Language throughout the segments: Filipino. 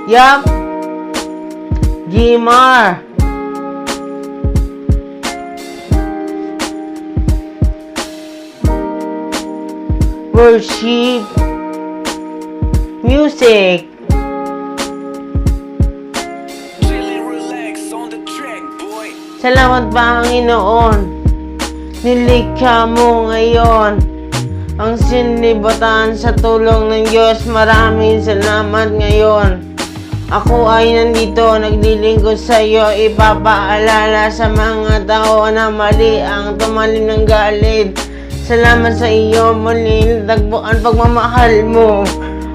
Yup. Gmar. Worship. Music. Salamat Panginoon, nilikha mo ngayon ang sinlibutan sa tulong ng Diyos. Maraming salamat ngayon. Ako ay nandito, naglilingkod sa iyo, ipapaalala sa mga tao na mali ang tumalim ng galit. Salamat sa iyo, muli tagpuan pagmamahal mo.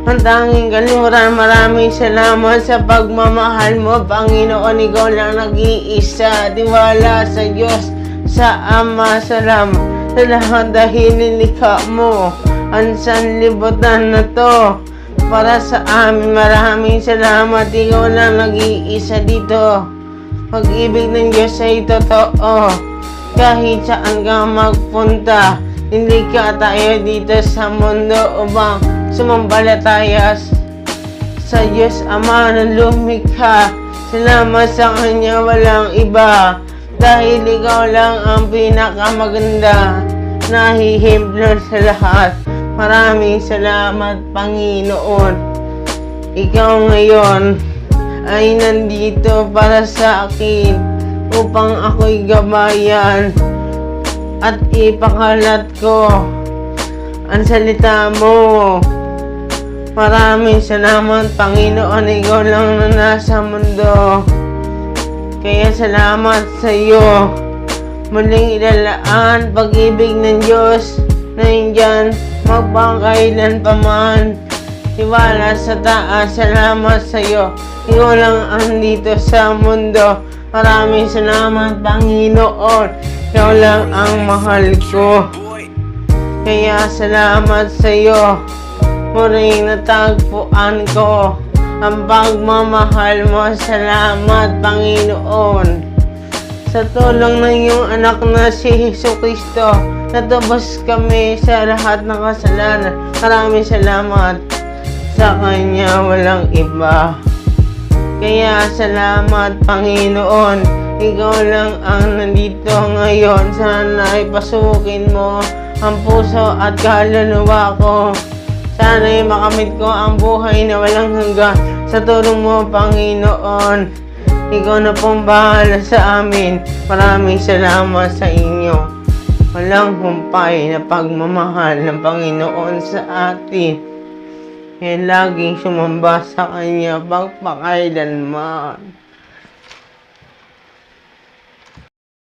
Ang tanging kaluran, maraming salamat sa pagmamahal mo, Panginoon. Ikaw lang nag-iisa, tiwala sa Diyos, sa Ama. Salamat sa lahat dahil nilikha mo ang sanlibutan na to para sa amin. Maraming salamat, ikaw lang nag-iisa dito. Pag-ibig ng Diyos ay totoo, kahit saan ka magpunta. Nilikha tayo dito sa mundo upang sumampalataya sa Diyos Ama na lumikha. Salamat sa Kanya, walang iba, dahil ikaw lang ang pinakamaganda, nahihimplo sa lahat. Maraming salamat Panginoon. Ikaw ngayon ay nandito para sa akin upang ako'y gabayan at ipakalat ko ang salita mo. Maraming salamat Panginoon, ikaw lang na nasa mundo. Kaya salamat sa iyo. Muling ilalaan pag-ibig ng Diyos na hindyan magpakailan pa man. Tiwala sa taas, salamat sa iyo. Ikaw lang andito sa mundo. Maraming salamat Panginoon, ikaw lang ang mahal ko. Kaya salamat sa iyo. Muling natagpuan ko ang pagmamahal mo. Salamat Panginoon. Sa tulong ng iyong anak na si Jesucristo, natubos kami sa lahat ng kasalanan. Maraming salamat sa Kanya, walang iba. Kaya salamat Panginoon, ikaw lang ang nandito ngayon. Sana ipasukin mo ang puso at kaluluwa ko. Sana'y makamit ko ang buhay na walang hanggan. Sa tulong mo Panginoon, ikaw na pong bahala sa amin. Maraming salamat sa inyo. Walang humpay na pagmamahal ng Panginoon sa atin. Kaya laging sumamba sa Kanya pagpakailanman.